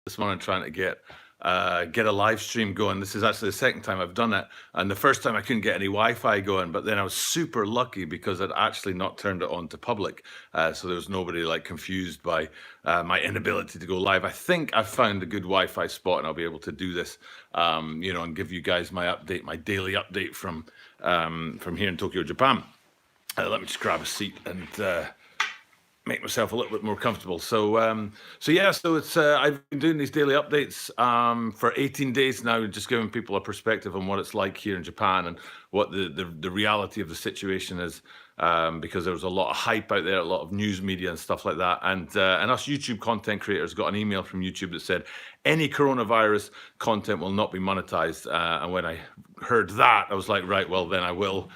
this morning trying to get a live stream going. This is actually the second time I've done it, and the first time I couldn't get any Wi-Fi going, but then I was super lucky because I'd actually not turned it on to public, so there was nobody like confused by my inability to go live. I think I've found a good Wi-Fi spot, and I'll be able to do this, and give you guys my update, my daily update from here in Tokyo, Japan. Let me just grab a seat and make myself a little bit more comfortable. So it's I've been doing these daily updates for 18 days now, just giving people a perspective on what it's like here in Japan and what the reality of the situation is. Because there was a lot of hype out there, a lot of news media and stuff like that, and us YouTube content creators got an email from YouTube that said any coronavirus content will not be monetized. And when I heard that, I was like, right, well then I will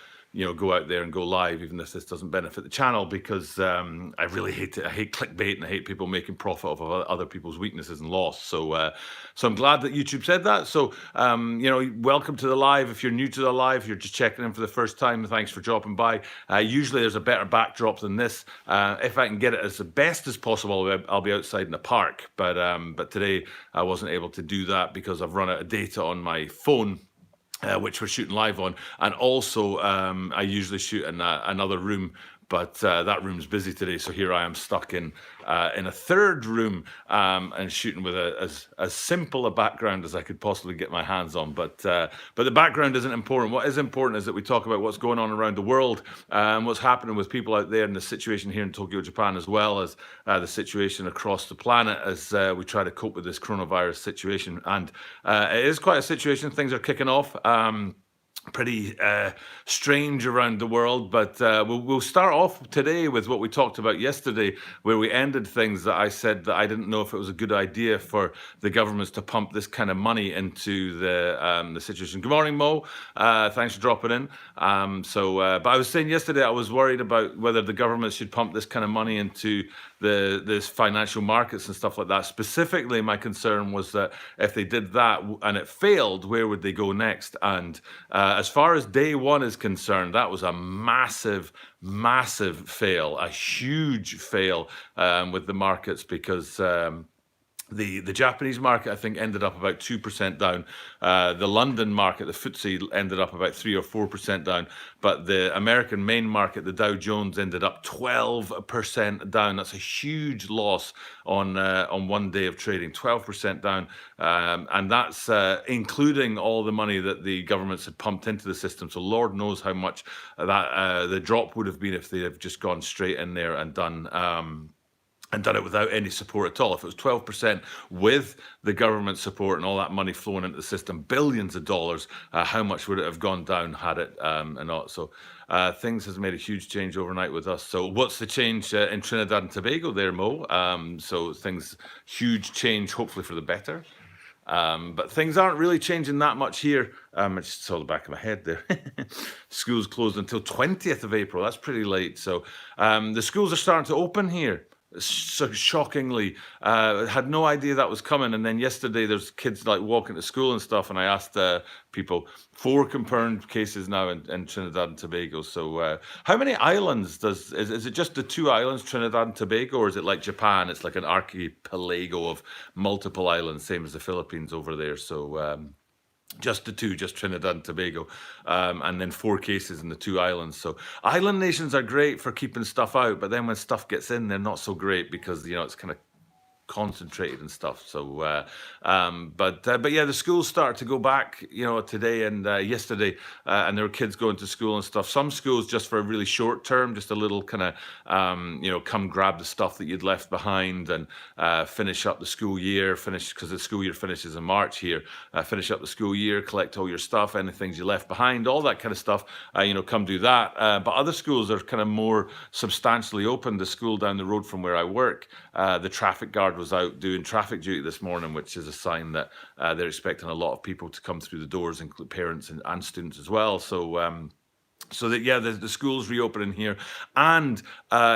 go out there and go live, even if this doesn't benefit the channel, because I really hate it. I hate clickbait and I hate people making profit off of other people's weaknesses and loss. So I'm glad that YouTube said that. So, welcome to the live. If you're new to the live, if you're just checking in for the first time, thanks for dropping by. Usually there's a better backdrop than this. If I can get it as the best as possible, I'll be outside in the park. But today I wasn't able to do that because I've run out of data on my phone. Which we're shooting live on, and also I usually shoot in another room, but that room's busy today, so here I am stuck in a third room and shooting with as simple a background as I could possibly get my hands on. But the background isn't important. What is important is that we talk about what's going on around the world and what's happening with people out there, and the situation here in Tokyo, Japan, as well as the situation across the planet as we try to cope with this coronavirus situation. And it is quite a situation. Things are kicking off. Pretty strange around the world, but we'll start off today with what we talked about yesterday, where we ended things that I said that I didn't know if it was a good idea for the governments to pump this kind of money into the situation. Good morning, Mo. Thanks for dropping in. But I was saying yesterday I was worried about whether the government should pump this kind of money into this financial markets and stuff like that. Specifically, my concern was that if they did that and it failed, where would they go next? And as far as day one is concerned, that was a massive fail, a huge fail with the markets, because the Japanese market, I think, ended up about 2% down. The London market, the FTSE, ended up about 3 or 4% down. But the American main market, the Dow Jones, ended up 12% down. That's a huge loss on 1 day of trading, 12% down. And that's including all the money that the governments had pumped into the system. So Lord knows how much that the drop would have been if they had just gone straight in there and done it without any support at all. If it was 12% with the government support and all that money flowing into the system, billions of dollars, how much would it have gone down had it not? So things has made a huge change overnight with us. So what's the change in Trinidad and Tobago there, Mo? So things, huge change, hopefully for the better. But things aren't really changing that much here. I just saw the back of my head there. Schools closed until 20th of April. That's pretty late. So the schools are starting to open here. So shockingly, had no idea that was coming. And then yesterday there's kids like walking to school and stuff, and I asked people, 4 confirmed cases now in Trinidad and Tobago. So how many islands is it just the 2 islands, Trinidad and Tobago, or is it like Japan? It's like an archipelago of multiple islands, same as the Philippines over there. So just the 2, just Trinidad and Tobago, and then 4 cases in the 2 islands. So island nations are great for keeping stuff out, but then when stuff gets in, they're not so great because, it's kind of concentrated and stuff. So but yeah, the schools started to go back today and yesterday, and there were kids going to school and stuff. Some schools just for a really short term, just a little kind of come grab the stuff that you'd left behind and finish up the school year, because the school year finishes in March here. Finish up the school year, collect all your stuff, any things you left behind, all that kind of stuff, come do that. But other schools are kind of more substantially open. The school down the road from where I work, the traffic guard was out doing traffic duty this morning, which is a sign that they're expecting a lot of people to come through the doors, including parents and students as well. So the schools reopening here, and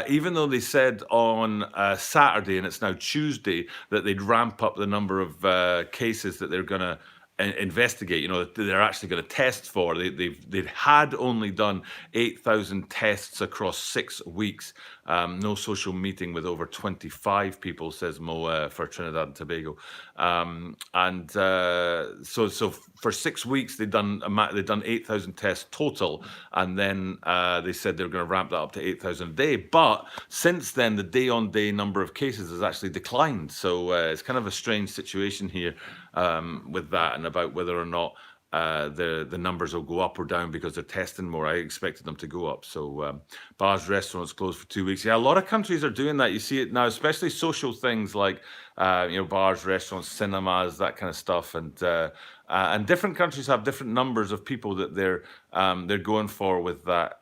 even though they said on Saturday, and it's now Tuesday, that they'd ramp up the number of cases that they're going to investigate, that they're actually going to test for. They had only done 8,000 tests across 6 weeks. No social meeting with over 25 people, says Mo, for Trinidad and Tobago. So for 6 weeks they've done 8,000 tests total, and then they said they were going to ramp that up to 8,000 a day. But since then, the day-on-day number of cases has actually declined. So it's kind of a strange situation here with that, and about whether or not the numbers will go up or down because they're testing more. I expected them to go up. So bars, restaurants closed for 2 weeks. Yeah, a lot of countries are doing that. You see it now, especially social things like bars, restaurants, cinemas, that kind of stuff. And different countries have different numbers of people that they're going for with that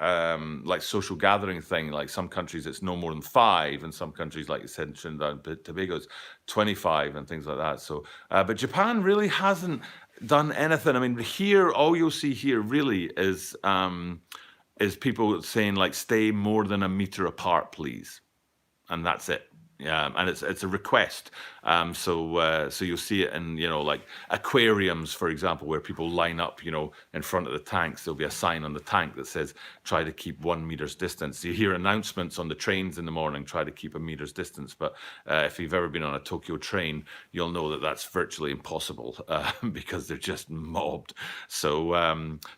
like social gathering thing. Like some countries it's no more than 5, and some countries, like you said, Trinidad and Tobago, it's 25 and things like that. So, but Japan really hasn't done anything. I mean, here all you'll see here really is people saying like, stay more than a meter apart, please, and that's it. Yeah, and it's a request. So you'll see it in like aquariums, for example, where people line up in front of the tanks. There'll be a sign on the tank that says try to keep 1 meter's distance. You hear announcements on the trains in the morning, try to keep a meter's distance. But if you've ever been on a Tokyo train, you'll know that that's virtually impossible because they're just mobbed. So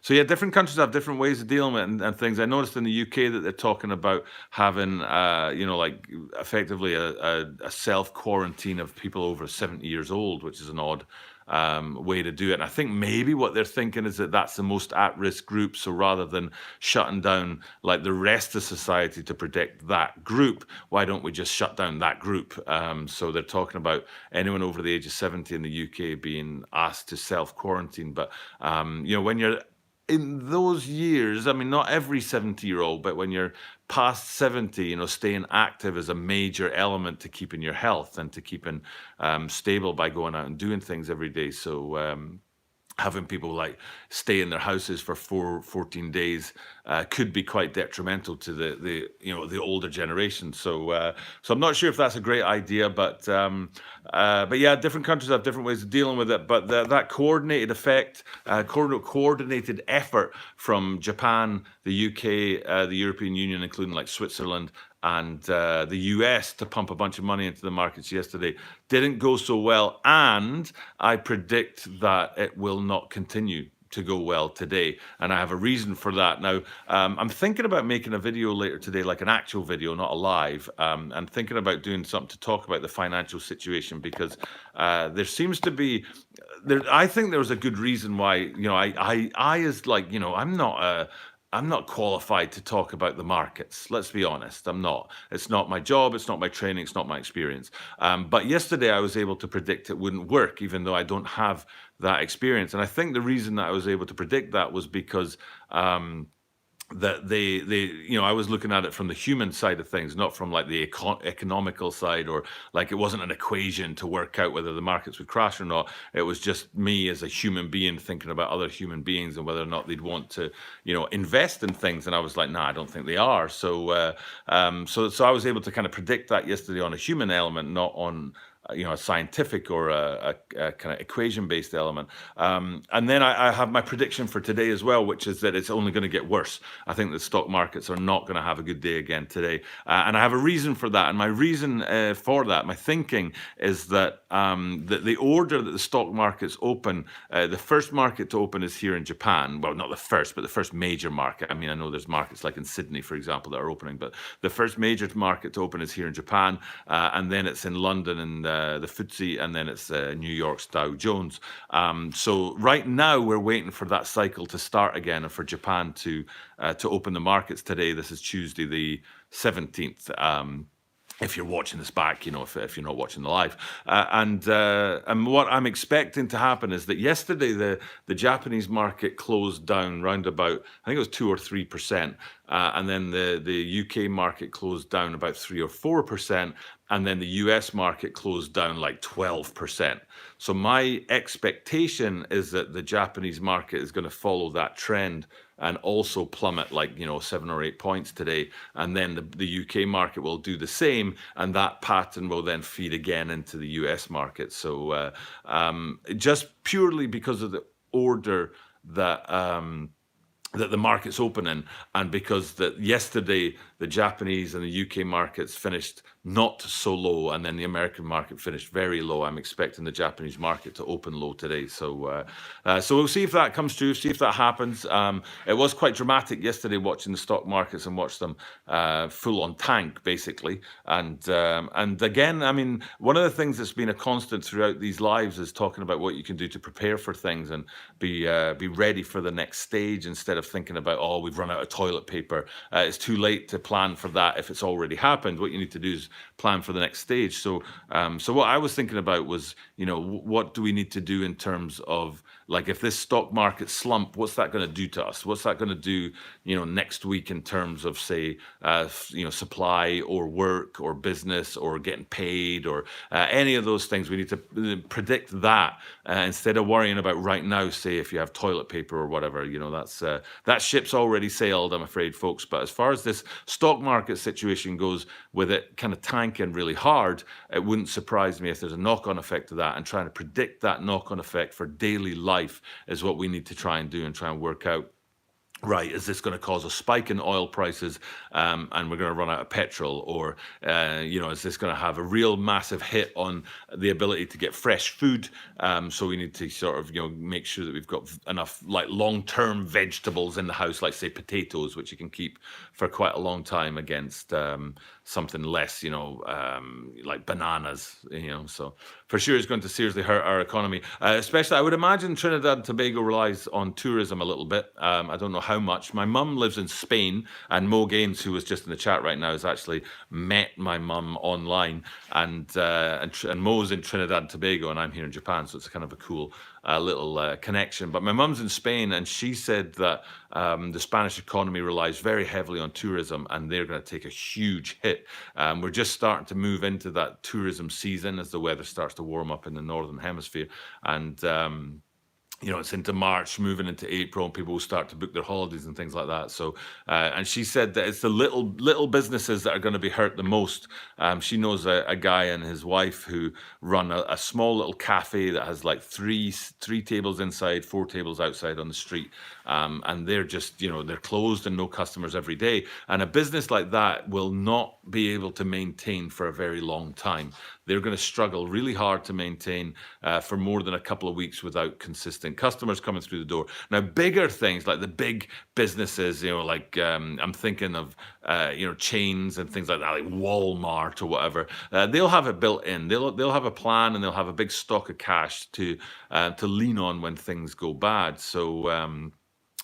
yeah, different countries have different ways of dealing with it and things. I noticed in the UK that they're talking about having like effectively a self-quarantine of people over 70 years old, which is an odd way to do it. And I think maybe what they're thinking is that that's the most at-risk group. So rather than shutting down like the rest of society to protect that group, why don't we just shut down that group? So they're talking about anyone over the age of 70 in the UK being asked to self-quarantine. But when you're in those years, I mean, not every 70-year-old, but when you're past 70, staying active is a major element to keeping your health and to keeping stable by going out and doing things every day. So having people like stay in their houses for 14 days could be quite detrimental to the older generation. So I'm not sure if that's a great idea, but yeah, different countries have different ways of dealing with it. But that coordinated effect, coordinated effort from Japan, the UK, the European Union, including like Switzerland and the US to pump a bunch of money into the markets yesterday didn't go so well, and I predict that it will not continue to go well today, and I have a reason for that. Now, I'm thinking about making a video later today, like an actual video, not a live. I'm thinking about doing something to talk about the financial situation, because there seems to be, I think there was a good reason why, I is like, I'm not qualified to talk about the markets. Let's be honest. I'm not. It's not my job. It's not my training. It's not my experience. But yesterday I was able to predict it wouldn't work, even though I don't have that experience. And I think the reason that I was able to predict that was because that they I was looking at it from the human side of things, not from like the economical side, or like it wasn't an equation to work out whether the markets would crash or not. It was just me as a human being thinking about other human beings and whether or not they'd want to invest in things. And I was like, nah, I don't think they are. So so I was able to kind of predict that yesterday on a human element, not on a scientific or a kind of equation-based element. And then I have my prediction for today as well, which is that it's only going to get worse. I think the stock markets are not going to have a good day again today. And I have a reason for that. And my reason for that, my thinking, is that the order that the stock markets open, the first market to open is here in Japan. Well, not the first, but the first major market. I mean, I know there's markets like in Sydney, for example, that are opening, but the first major market to open is here in Japan. And then it's in London and the FTSE, and then it's New York's Dow Jones. So right now we're waiting for that cycle to start again and for Japan to open the markets today. This is Tuesday the 17th. If you're watching this back, if you're not watching the live, and what I'm expecting to happen is that yesterday the Japanese market closed down round about, I think it was 2 or 3%, and then the UK market closed down about 3 or 4%, and then the US market closed down like 12%. So my expectation is that the Japanese market is going to follow that trend and also plummet like 7 or 8 points today, and then the UK market will do the same, and that pattern will then feed again into the US market. So just purely because of the order that the market's opening, and because that yesterday the Japanese and the UK markets finished not so low, and then the American market finished very low. I'm expecting the Japanese market to open low today. So we'll see if that comes true, see if that happens. It was quite dramatic yesterday watching the stock markets and watch them full on tank, basically. And again, I mean, one of the things that's been a constant throughout these lives is talking about what you can do to prepare for things and be ready for the next stage, instead of thinking about, oh, we've run out of toilet paper. It's too late to plan for that if it's already happened. What you need to do is plan for the next stage. So what I was thinking about was, what do we need to do in terms of, like, if this stock market slump, what's that going to do to us? What's that going to do, next week in terms of, say, supply or work or business or getting paid or any of those things? We need to predict that instead of worrying about right now, say, if you have toilet paper or whatever. That ship's already sailed, I'm afraid, folks. But as far as this stock market situation goes, with it kind of tanking really hard, it wouldn't surprise me if there's a knock-on effect to that, and trying to predict that knock-on effect for daily life is what we need to try and do and try and work out. Right, is this going to cause a spike in oil prices and we're going to run out of petrol? Or, is this going to have a real massive hit on the ability to get fresh food? So we need to sort of, make sure that we've got enough like long-term vegetables in the house, like say potatoes, which you can keep for quite a long time against something less, like bananas, so for sure it's going to seriously hurt our economy. Especially, I would imagine Trinidad and Tobago relies on tourism a little bit. I don't know how much. My mum lives in Spain, and Mo Gaines, who was just in the chat right now, has actually met my mum online, and Mo's in Trinidad and Tobago, and I'm here in Japan, so it's kind of a cool little connection. But my mum's in Spain, and she said that the Spanish economy relies very heavily on tourism, and they're going to take a huge hit. We're just starting to move into that tourism season as the weather starts to warm up in the northern hemisphere, and it's into March, moving into April, and people will start to book their holidays and things like that. So, and she said that it's the little businesses that are going to be hurt the most. She knows a guy and his wife who run a small little cafe that has like three tables inside, 4 tables outside on the street, and they're just they're closed and no customers every day. And a business like that will not be able to maintain for a very long time. They're going to struggle really hard to maintain for more than a couple of weeks without consistent customers coming through the door. Now, bigger things like the big businesses, like I'm thinking of, chains and things like that, like Walmart or whatever. They'll have it built in. They'll have a plan, and they'll have a big stock of cash to lean on when things go bad.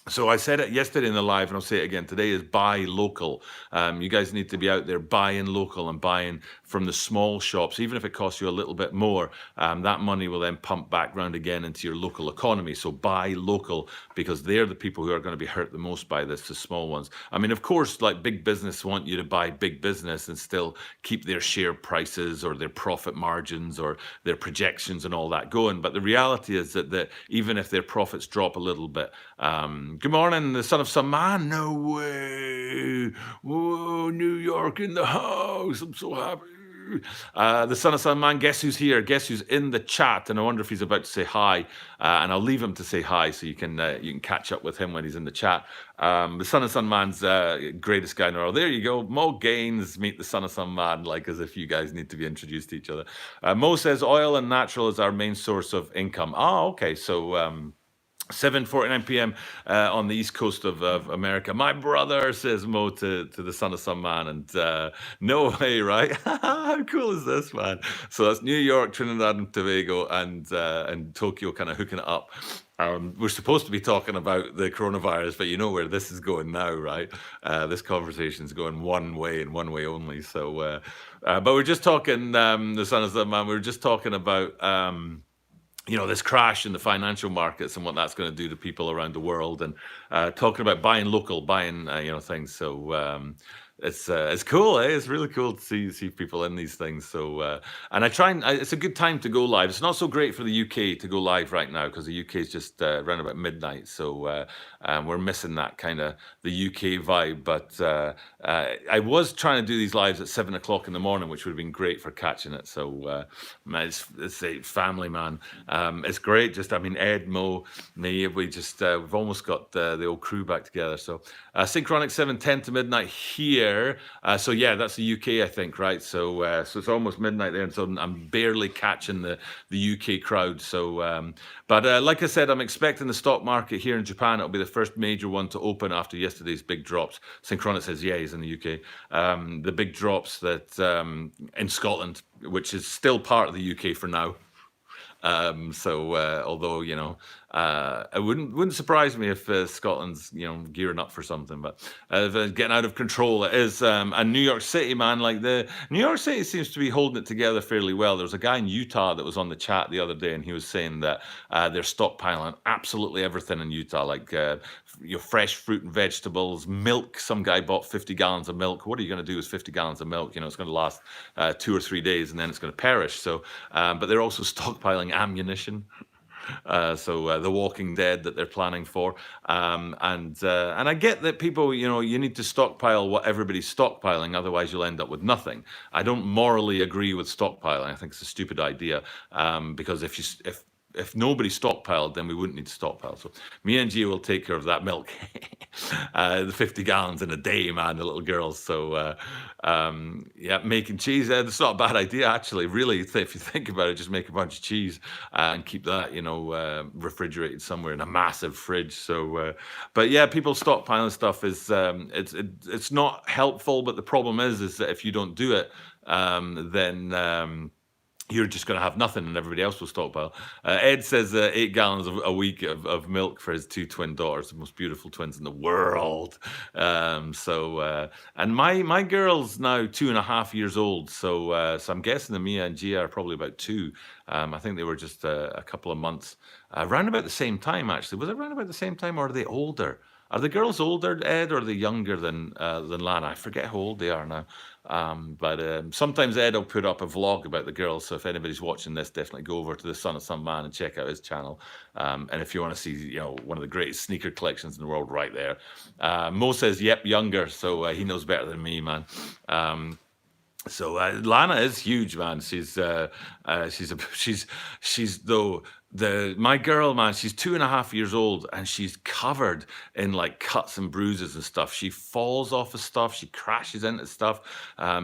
So I said it yesterday in the live, and I'll say it again today, is buy local. You guys need to be out there buying local and buying from the small shops, even if it costs you a little bit more. That money will then pump back round again into your local economy. So buy local, because they're the people who are going to be hurt the most by this, the small ones. I mean, of course, like big business want you to buy big business and still keep their share prices or their profit margins or their projections and all that going. But the reality is that even if their profits drop a little bit, good morning, the son of some man. No way. Whoa, New York in the house. I'm so happy. The son of some man, guess who's here? Guess who's in the chat? And I wonder if he's about to say hi. And I'll leave him to say hi so you can catch up with him when he's in the chat. The son of some man's greatest guy in the world. There you go. Mo Gaines, meet the son of some man, like as if you guys need to be introduced to each other. Mo says oil and natural is our main source of income. Oh, okay. So 7:49 p.m. On the east coast of America. My brother, says Mo to the son of some man, and no way, right? How cool is this, man? So that's New York, Trinidad and Tobago, and Tokyo kind of hooking it up. We're supposed to be talking about the coronavirus, but you know where this is going now, right? This conversation is going one way and one way only. So, but we're just talking, the son of some man, we were just talking about this crash in the financial markets and what that's going to do to people around the world, and talking about buying local, buying things. So it's cool, eh? It's really cool to see people in these things. So and it's a good time to go live. It's not so great for the UK to go live right now because the UK is just around about midnight. So we're missing that kind of the UK vibe. But I was trying to do these lives at 7 o'clock in the morning, which would have been great for catching it. So man, it's a family, man. It's great. Just, I mean, Ed, Mo, me, we've almost got the old crew back together. So Synchronic 7:10 to midnight here. So yeah, that's the UK, I think, right? So it's almost midnight there, and so I'm barely catching the UK crowd. So, but like I said, I'm expecting the stock market here in Japan. It'll be the first major one to open after yesterday's big drops. Synchronic says, yeah, he's in the UK. The big drops that in Scotland, which is still part of the UK for now. So although it wouldn't surprise me if Scotland's gearing up for something, but getting out of control it is. And New York City, man, like the New York City seems to be holding it together fairly well. There was a guy in Utah that was on the chat the other day, and he was saying that they're stockpiling absolutely everything in Utah, like fresh fruit and vegetables, milk. Some guy bought 50 gallons of milk. What are you going to do with 50 gallons of milk? It's going to last 2 or 3 days, and then it's going to perish. So, but they're also stockpiling ammunition. So The Walking Dead that they're planning for, and I get that people, you need to stockpile what everybody's stockpiling, otherwise you'll end up with nothing. I don't morally agree with stockpiling. I think it's a stupid idea, because if nobody stockpiled, then we wouldn't need to stockpile. So me and Gia will take care of that milk, the 50 gallons in a day, man, the little girls. So yeah, making cheese, that's not a bad idea, actually. Really, if you think about it, just make a bunch of cheese and keep that, refrigerated somewhere in a massive fridge. So, but yeah, people stockpiling stuff is it's not helpful. But the problem is that if you don't do it, then you're just going to have nothing, and everybody else will stockpile. Ed says 8 gallons a week of milk for his 2 twin daughters, the most beautiful twins in the world. And my girl's now 2.5 years old, so I'm guessing that Mia and Gia are probably about 2. I think they were just a couple of months around about the same time. Actually, was it around about the same time, or are they older? Are the girls older, Ed, or are they younger than Lana? I forget how old they are now. But sometimes Ed will put up a vlog about the girls. So if anybody's watching this, definitely go over to the Son of Some Man and check out his channel. And if you want to see, one of the greatest sneaker collections in the world, right there. Mo says, "Yep, younger." So he knows better than me, man. So Lana is huge, man. She's my girl, man. She's 2.5 years old, and she's covered in like cuts and bruises and stuff. She falls off of stuff. She crashes into stuff.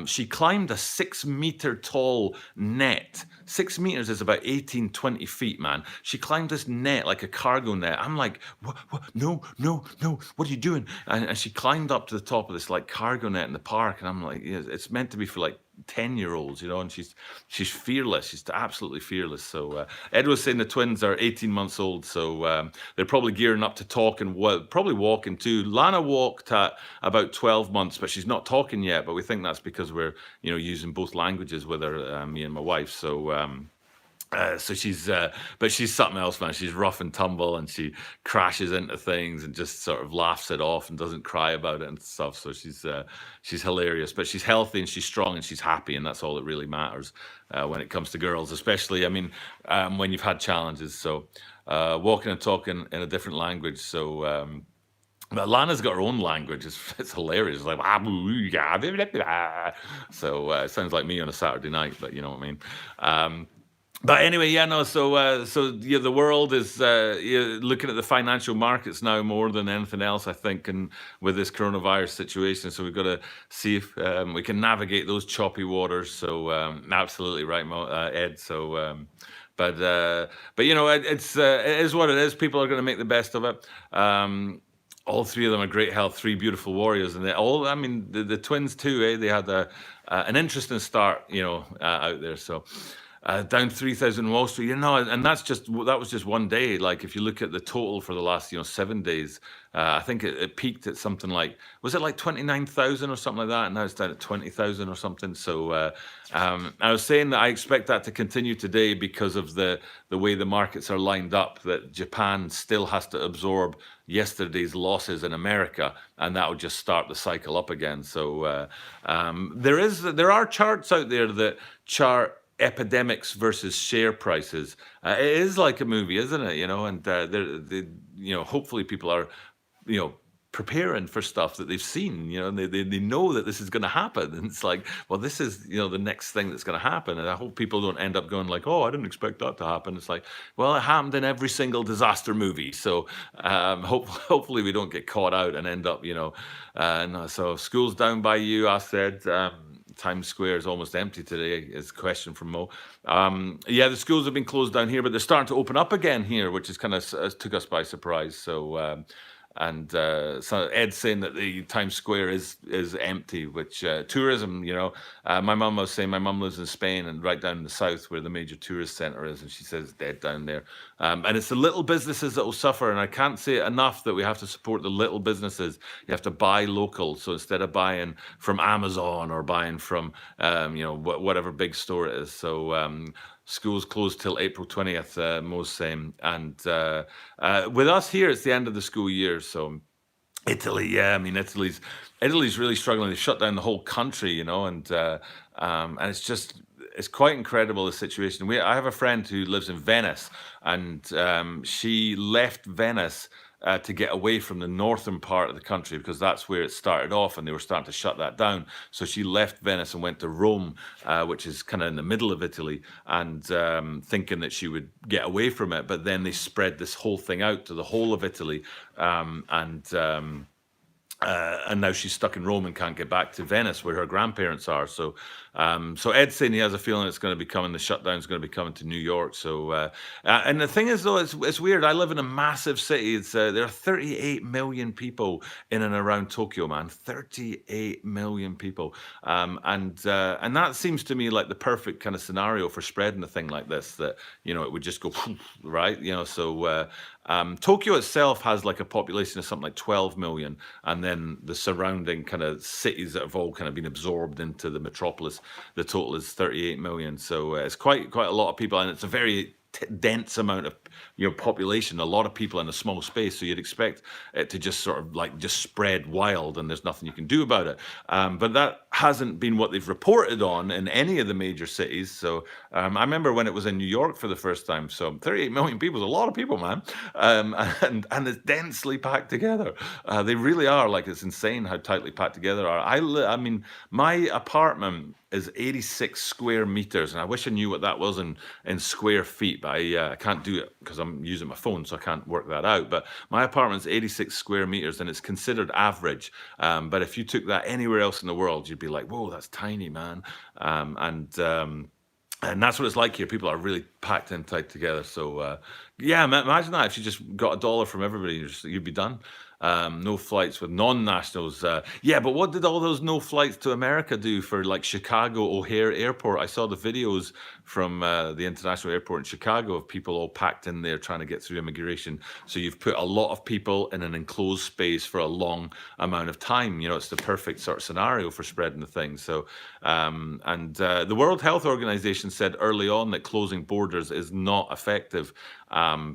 She climbed a 6-meter tall net. 6 meters is about 18, 20 feet, man. She climbed this net like a cargo net. I'm like, what? No, what are you doing? And she climbed up to the top of this like cargo net in the park, and I'm like, yeah, it's meant to be for like 10-year-olds, and she's fearless. She's absolutely fearless. So Ed was saying the twins are 18 months old, so they're probably gearing up to talk and probably walking too. Lana walked at about 12 months, but she's not talking yet. But we think that's because we're using both languages with her, me and my wife. So but she's something else, man. She's rough and tumble, and she crashes into things and just sort of laughs it off and doesn't cry about it and stuff. So she's hilarious, but she's healthy and she's strong and she's happy, and that's all that really matters when it comes to girls, especially. I mean, when you've had challenges. So walking and talking in a different language. So. But Lana's got her own language. It's hilarious. It's like, so it sounds like me on a Saturday night, but you know what I mean. But anyway, yeah, no. So yeah, the world is looking at the financial markets now more than anything else, I think, and with this coronavirus situation. So we've got to see if we can navigate those choppy waters. So absolutely right, Ed. So. But it is what it is. People are going to make the best of it. All 3 of them are great health, 3 beautiful warriors, and the twins too. They had an interesting start, out there. So. down 3,000 Wall Street, and that was just one day. Like if you look at the total for the last 7 days, I think it peaked at something like, was it like 29,000 or something like that, and now it's down at 20,000 or something. So I was saying that I expect that to continue today because of the way the markets are lined up. That Japan still has to absorb yesterday's losses in America, and that will just start the cycle up again. So there are charts out there that chart epidemics versus share prices. It is like a movie, isn't it? And hopefully people are, preparing for stuff that they've seen, and they know that this is going to happen. And it's like, well, this is, the next thing that's going to happen. And I hope people don't end up going like, oh, I didn't expect that to happen. It's like, well, it happened in every single disaster movie. So hopefully we don't get caught out and end up, so school's down by you, I said. Times Square is almost empty today, is a question from Mo. The schools have been closed down here, but they're starting to open up again here, which is kind of took us by surprise. So so Ed's saying that the Times Square is empty, which tourism, my mum was saying, my mum lives in Spain and right down in the south where the major tourist center is, and she says it's dead down there. And it's the little businesses that will suffer, and I can't say it enough that we have to support the little businesses. You have to buy local, so instead of buying from Amazon or buying from whatever big store it is. So schools closed till April 20th, Mo's saying. And with us here, it's the end of the school year. So Italy, Italy's really struggling. They shut down the whole country, and it's quite incredible, the situation. I have a friend who lives in Venice, and she left Venice to get away from the northern part of the country because that's where it started off and they were starting to shut that down. So she left Venice and went to Rome, which is kind of in the middle of Italy, and thinking that she would get away from it. But then they spread this whole thing out to the whole of Italy, and now she's stuck in Rome and can't get back to Venice where her grandparents are. So Ed's saying he has a feeling it's going to be coming, the shutdown's going to be coming to New York. So and the thing is, though, it's weird. I live in a massive city. There are 38 million people in and around Tokyo, man. 38 million people. And that seems to me like the perfect kind of scenario for spreading a thing like this, that, it would just go, right? So Tokyo itself has like a population of something like 12 million, and then the surrounding kind of cities that have all kind of been absorbed into the metropolis, the total is 38 million. So it's quite a lot of people, and it's a very dense amount of population, a lot of people in a small space. So you'd expect it to just sort of like just spread wild, and there's nothing you can do about it. But that hasn't been what they've reported on in any of the major cities. So I remember when it was in New York for the first time. So 38 million people is a lot of people, man. And it's densely packed together. They really are. Like, it's insane how tightly packed together are. I mean, my apartment is 86 square meters, and I wish I knew what that was in square feet, but I can't do it because I'm using my phone, so I can't work that out. But my apartment's 86 square meters, and it's considered average. But if you took that anywhere else in the world, you'd be like, whoa, that's tiny, man. And that's what it's like here. People are really packed in tight together. So imagine that if you just got $1 from everybody, you'd be done. No flights with non-nationals. But what did all those no flights to America do for like Chicago O'Hare Airport? I saw the videos from the international airport in Chicago of people all packed in there trying to get through immigration. So you've put a lot of people in an enclosed space for a long amount of time. It's the perfect sort of scenario for spreading the thing. So, the World Health Organization said early on that closing borders is not effective,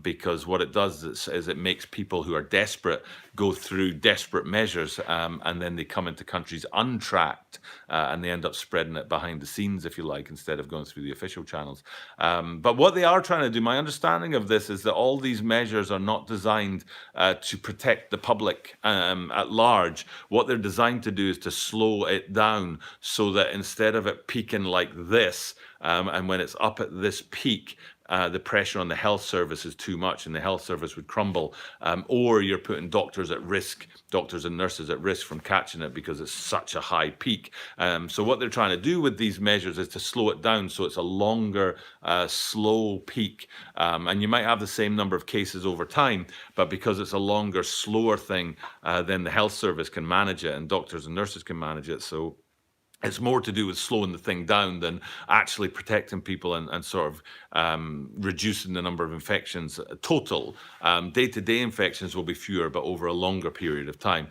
because what it does is it makes people who are desperate go through desperate measures, and then they come into countries untracked, and they end up spreading it behind the scenes, if you like, instead of going through the official channels. But what they are trying to do, my understanding of this, is that all these measures are not designed to protect the public at large. What they're designed to do is to slow it down so that instead of it peaking like this, and when it's up at this peak, the pressure on the health service is too much and the health service would crumble, or you're putting doctors and nurses at risk from catching it because it's such a high peak. So what they're trying to do with these measures is to slow it down so it's a longer, slow peak. And you might have the same number of cases over time, but because it's a longer, slower thing, then the health service can manage it and doctors and nurses can manage it. So it's more to do with slowing the thing down than actually protecting people and sort of reducing the number of infections total. Day-to-day infections will be fewer, but over a longer period of time.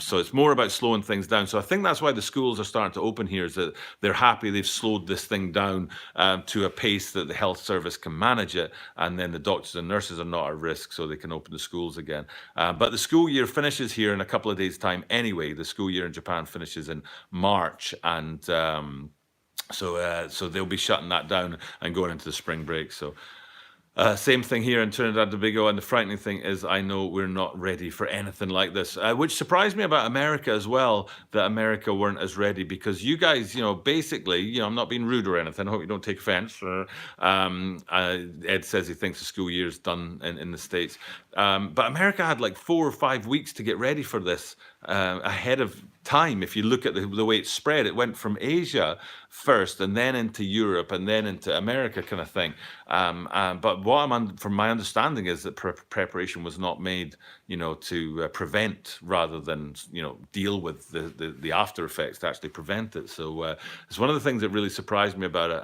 So it's more about slowing things down. So I think that's why the schools are starting to open here, is that they're happy they've slowed this thing down to a pace that the health service can manage it, and then the doctors and nurses are not at risk, so they can open the schools again. But the school year finishes here in a couple of days' time anyway. The school year in Japan finishes in March, and so they'll be shutting that down and going into the spring break. So same thing here in Trinidad and Tobago, and the frightening thing is I know we're not ready for anything like this, which surprised me about America as well, that America weren't as ready, because you guys, basically, I'm not being rude or anything, I hope you don't take offense. Ed says he thinks the school year's done in the States. But America had like 4 or 5 weeks to get ready for this ahead of time. If you look at the way it spread, it went from Asia first and then into Europe and then into America, kind of thing. But from my understanding is that preparation was not made, to prevent rather than, deal with the after effects, to actually prevent it. So it's one of the things that really surprised me about it.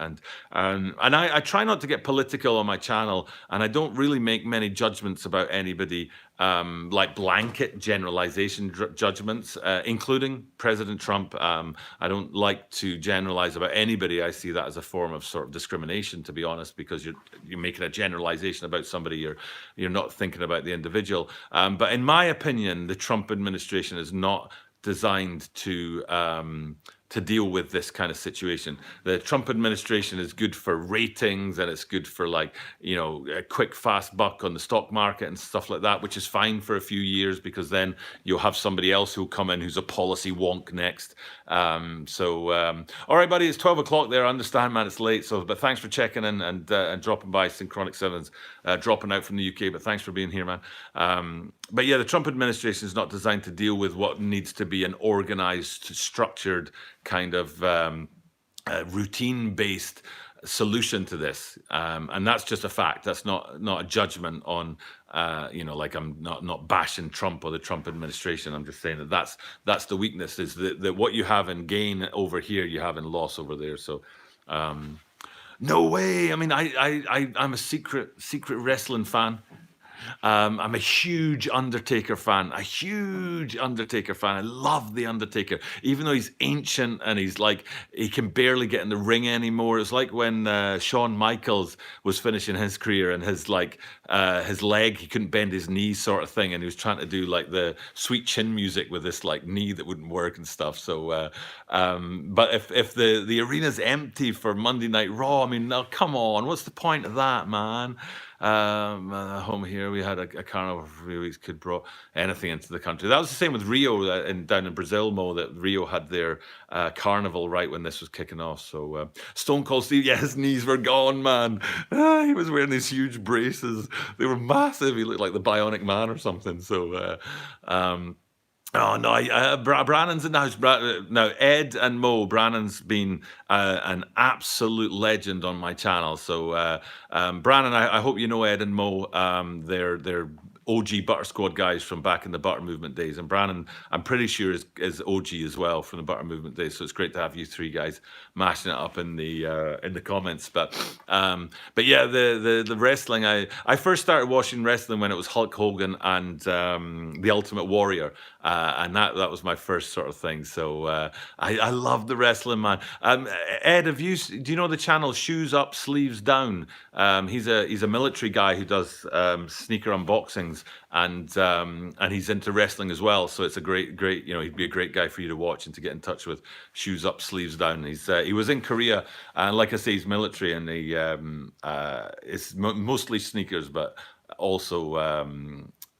And I try not to get political on my channel, and I don't really make many judgments about anybody, like blanket generalization judgments, including President Trump. I don't like to generalize about anybody. I see that as a form of sort of discrimination, to be honest, because you're making a generalization about somebody. You're not thinking about the individual. But in my opinion, the Trump administration is not designed to deal with this kind of situation. The Trump administration is good for ratings, and it's good for a quick, fast buck on the stock market and stuff like that, which is fine for a few years, because then you'll have somebody else who'll come in who's a policy wonk next. All right, buddy, it's 12 o'clock there. I understand, man, it's late. But thanks for checking in and dropping by. Synchronic Sevens dropping out from the UK, but thanks for being here, man. But yeah, the Trump administration is not designed to deal with what needs to be an organized, structured kind of routine-based solution to this, and that's just a fact. That's not a judgment on, like I'm not bashing Trump or the Trump administration. I'm just saying that's the weakness, is that what you have in gain over here, you have in loss over there. So. No way. I mean, I'm a secret wrestling fan. I'm a huge Undertaker fan. I love The Undertaker, even though he's ancient and he's like, he can barely get in the ring anymore. It's like when Shawn Michaels was finishing his career, and his leg, he couldn't bend his knee, sort of thing, and he was trying to do like the Sweet Chin music with this like knee that wouldn't work and stuff. So, but if the arena's empty for Monday Night Raw, I mean, now come on, what's the point of that, man? Home here, we had a carnival for 3 weeks. Could brought anything into the country. That was the same with Rio down in Brazil, Mo. That Rio had their carnival right when this was kicking off. So Stone Cold Steve, yeah, his knees were gone, man. He was wearing these huge braces. They were massive. He looked like the Bionic Man or something. So. Oh no, Brannon's in the house. Now, Ed and Mo, Brannon's been an absolute legend on my channel. So, Brannon, I hope you know Ed and Mo. They're OG Butter Squad guys from back in the Butter Movement days, and Brannon, I'm pretty sure is OG as well from the Butter Movement days. So it's great to have you three guys mashing it up in the comments. But yeah, the wrestling. I first started watching wrestling when it was Hulk Hogan and the Ultimate Warrior. And that was my first sort of thing. So I love the wrestling, man. Ed, do you know the channel Shoes Up, Sleeves Down? He's a military guy who does sneaker unboxings, and he's into wrestling as well. So it's a great, he'd be a great guy for you to watch and to get in touch with. Shoes Up, Sleeves Down. He was in Korea, and like I say, he's military, and he it's mostly sneakers, but also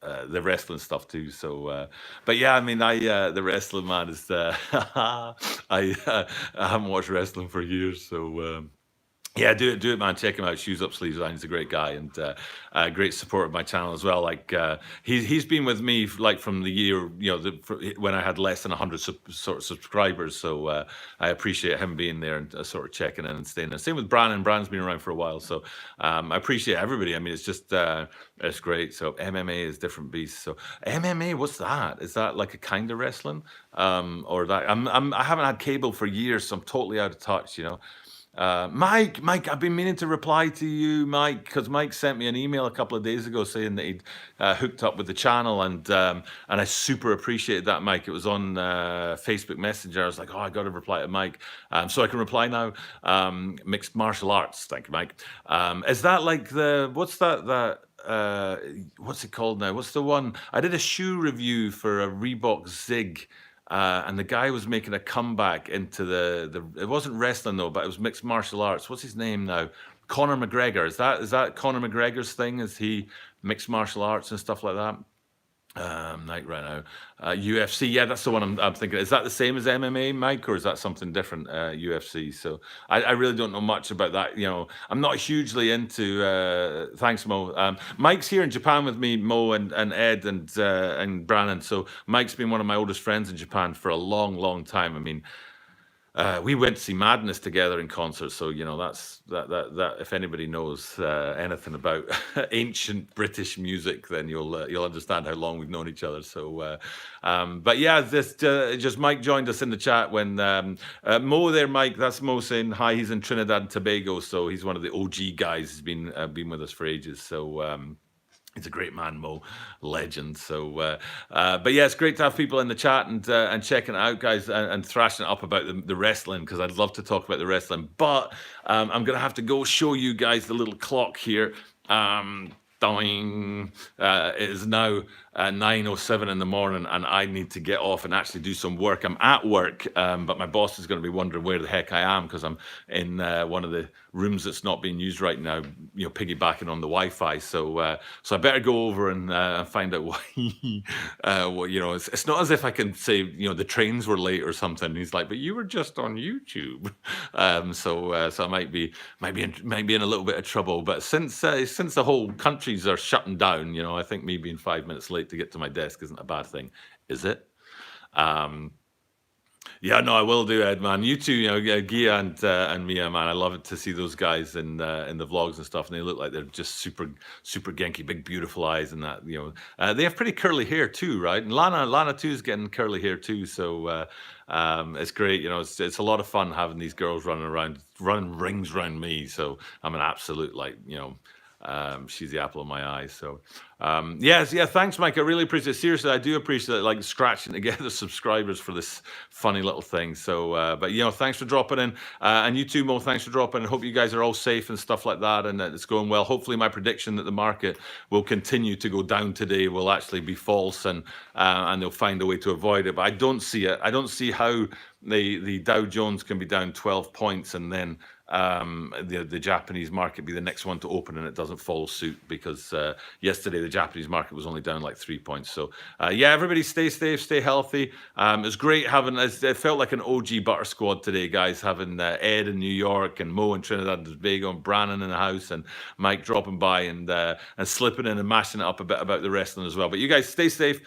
the wrestling stuff too. So, but yeah, I mean, the wrestling, man, is I haven't watched wrestling for years, so Yeah, do it, man. Check him out. Shoes Up, Sleeves Down. He's a great guy and great support of my channel as well. Like he's been with me like from the year when I had less than 100 sort of subscribers. So I appreciate him being there and sort of checking in and staying there. Same with Brandon. Brandon's been around for a while, so I appreciate everybody. I mean, it's just it's great. So MMA is different beasts. So MMA, what's that? Is that like a kind of wrestling? Or that I haven't had cable for years, so I'm totally out of touch. Mike, I've been meaning to reply to you, Mike, because Mike sent me an email a couple of days ago saying that he'd hooked up with the channel, and I super appreciated that, Mike. It was on Facebook Messenger. I was like, oh, I got to reply to Mike, so I can reply now. Mixed martial arts, thank you, Mike. Is that like what's it called now? What's the one? I did a shoe review for a Reebok Zig. And the guy was making a comeback into it wasn't wrestling though, but it was mixed martial arts. What's his name now? Conor McGregor. Is that Conor McGregor's thing? Is he mixed martial arts and stuff like that? Night right now. UFC, yeah, that's the one I'm thinking. Is that the same as MMA, Mike, or is that something different? UFC. So I really don't know much about that. I'm not hugely into. Thanks, Mo. Mike's here in Japan with me, Mo and Ed and Brannon. So Mike's been one of my oldest friends in Japan for a long, long time. I mean, we went to see Madness together in concert, so that's that. If anybody knows anything about ancient British music, then you'll understand how long we've known each other. So, but yeah, this just Mike joined us in the chat when Mo there, Mike. That's Mo saying hi. He's in Trinidad and Tobago, so he's one of the OG guys. He's been with us for ages. So. He's a great man, Mo, legend. So, but yeah, it's great to have people in the chat and checking it out, guys, and thrashing it up about the wrestling, because I'd love to talk about the wrestling. But I'm gonna have to go show you guys the little clock here. It is now 9:07 in the morning, and I need to get off and actually do some work. I'm at work, but my boss is going to be wondering where the heck I am, because I'm in one of the rooms that's not being used right now, piggybacking on the Wi-Fi. So I better go over and find out why. It's not as if I can say the trains were late or something. And he's like, but you were just on YouTube. So I might be in a little bit of trouble. But since the whole countries are shutting down, I think me being 5 minutes late to get to my desk isn't a bad thing, is it? Yeah, no, I will do, Ed, man. You too, Gia and Mia, man. I love it to see those guys in the vlogs and stuff, and they look like they're just super, super genki, big, beautiful eyes, and that. They have pretty curly hair too, right? And Lana too is getting curly hair too, so it's great. It's a lot of fun having these girls running rings around me. So I'm an absolute she's the apple of my eye. So thanks, Mike. I really appreciate it. Seriously, I do appreciate like scratching together subscribers for this funny little thing. So but thanks for dropping in, and you too, Mo, thanks for dropping in. I hope you guys are all safe and stuff like that, and that it's going well. Hopefully my prediction that the market will continue to go down today will actually be false, and they'll find a way to avoid it. But I don't see it. I don't see how the Dow Jones can be down 12 points and then the Japanese market be the next one to open and it doesn't follow suit, because yesterday the Japanese market was only down like 3 points. So everybody stay safe, stay healthy. It was great it felt like an OG Butter Squad today, guys, having Ed in New York and Mo in Trinidad and Tobago and Brannon in the house and Mike dropping by and slipping in and mashing it up a bit about the wrestling as well. But you guys stay safe,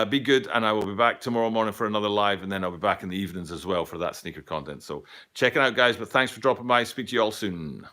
be good, and I will be back tomorrow morning for another live, and then I'll be back in the evenings as well for that sneaker content. So check it out, guys, but thanks for dropping by. Speak to you all soon.